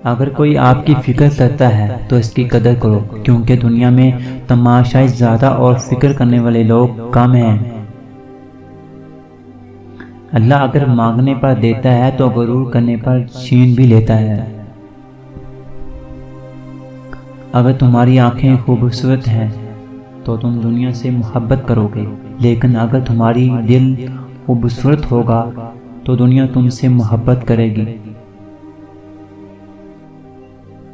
اگر کوئی آپ کی فکر کرتا ہے تو اس کی قدر کرو، کیونکہ دنیا میں تماشائی زیادہ اور فکر کرنے والے لوگ کم ہیں۔ اللہ اگر مانگنے پر دیتا ہے تو غرور کرنے پر چھین بھی لیتا ہے۔ اگر تمہاری آنکھیں خوبصورت ہیں تو تم دنیا سے محبت کرو گے، لیکن اگر تمہاری دل خوبصورت ہوگا تو دنیا تم سے محبت کرے گی۔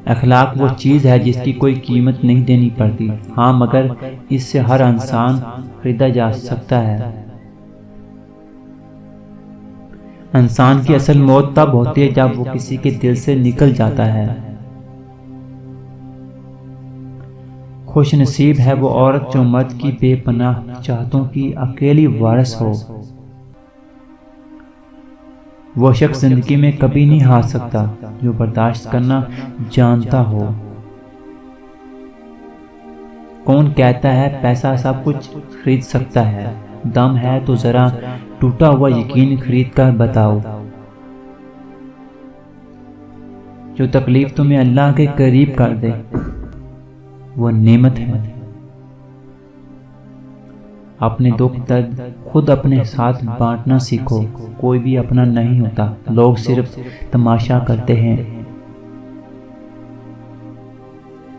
اخلاق وہ چیز ہے جس کی کوئی قیمت نہیں دینی پڑتی، ہاں مگر اس سے ہر انسان خریدا جا سکتا ہے۔ انسان کی اصل موت تب ہوتی ہے جب وہ کسی کے دل سے نکل جاتا ہے۔ خوش نصیب ہے وہ عورت جو مرد کی بے پناہ چاہتوں کی اکیلی وارث ہو۔ وہ شخص زندگی میں کبھی نہیں ہار سکتا جو برداشت کرنا جانتا ہو۔ کون کہتا ہے پیسہ سب کچھ خرید سکتا ہے؟ دم ہے تو ذرا ٹوٹا ہوا یقین خرید کر بتاؤ۔ جو تکلیف تمہیں اللہ کے قریب کر دے وہ نعمت ہے۔ اپنے دکھ درد خود اپنے ساتھ بانٹنا سیکھو، کوئی بھی اپنا نہیں ہوتا، لوگ صرف تماشا کرتے ہیں۔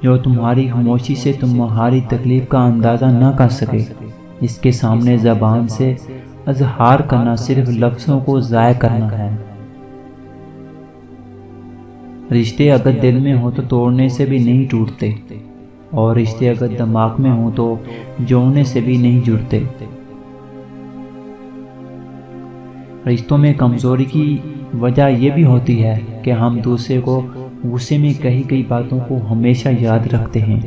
جو تمہاری خاموشی سے تمہاری تکلیف کا اندازہ نہ کر سکے، اس کے سامنے زبان سے اظہار کرنا صرف لفظوں کو ضائع کرنا ہے۔ رشتے اگر دل میں ہو تو توڑنے سے بھی نہیں ٹوٹتے، اور رشتے اگر دماغ میں ہوں تو جوڑنے سے بھی نہیں جڑتے۔ رشتوں میں کمزوری کی وجہ یہ بھی ہوتی ہے کہ ہم دوسرے کو غصے میں کہی گئی باتوں کو ہمیشہ یاد رکھتے ہیں،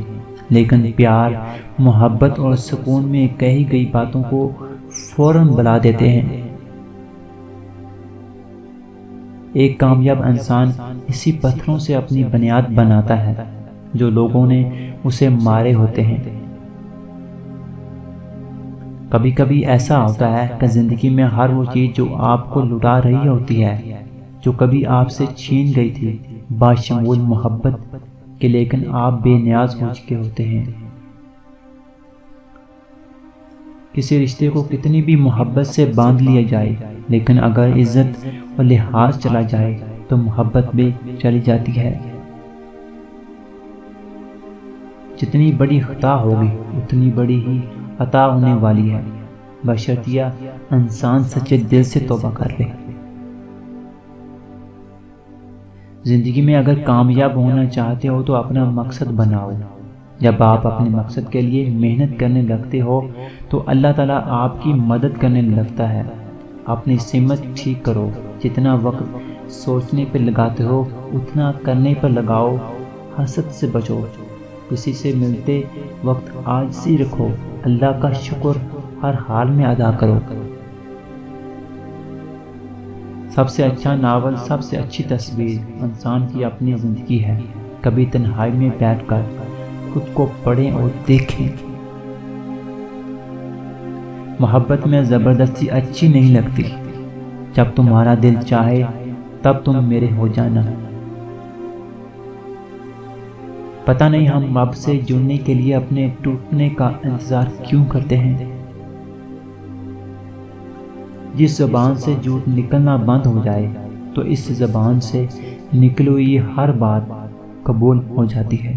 لیکن پیار، محبت اور سکون میں کہی گئی باتوں کو فوراً بھلا دیتے ہیں۔ ایک کامیاب انسان اسی پتھروں سے اپنی بنیاد بناتا ہے جو لوگوں نے اسے مارے ہوتے ہیں۔ کبھی کبھی ایسا ہوتا ہے کہ زندگی میں ہر وہ چیز جو آپ کو لٹا رہی ہوتی ہے، جو کبھی آپ سے چھین گئی تھی، باشمول محبت کے، لیکن آپ بے نیاز ہو چکے ہوتے ہیں۔ کسی رشتے کو کتنی بھی محبت سے باندھ لیا جائے، لیکن اگر عزت اور لحاظ چلا جائے تو محبت بھی چلی جاتی ہے۔ جتنی بڑی خطا ہوگی اتنی بڑی ہی عطا ہونے والی ہے، بشرطیہ انسان سچے دل سے توبہ کر لے۔ زندگی میں اگر کامیاب ہونا چاہتے ہو تو اپنا مقصد بناؤ۔ جب آپ اپنے مقصد کے لیے محنت کرنے لگتے ہو تو اللہ تعالیٰ آپ کی مدد کرنے لگتا ہے۔ اپنی سمت ٹھیک کرو، جتنا وقت سوچنے پر لگاتے ہو اتنا کرنے پر لگاؤ۔ حسد سے بچو، کسی سے ملتے وقت عاجزی رکھو، اللہ کا شکر ہر حال میں ادا کرو۔ سب سے اچھا ناول، سب سے اچھی تصویر انسان کی اپنی زندگی ہے۔ کبھی تنہائی میں بیٹھ کر خود کو پڑھیں اور دیکھیں۔ محبت میں زبردستی اچھی نہیں لگتی، جب تمہارا دل چاہے تب تم میرے ہو جانا۔ پتہ نہیں ہم رب سے جڑنے کے لیے اپنے ٹوٹنے کا انتظار کیوں کرتے ہیں۔ جس زبان سے جھوٹ نکلنا بند ہو جائے تو اس زبان سے نکلی ہوئی ہر بات قبول ہو جاتی ہے۔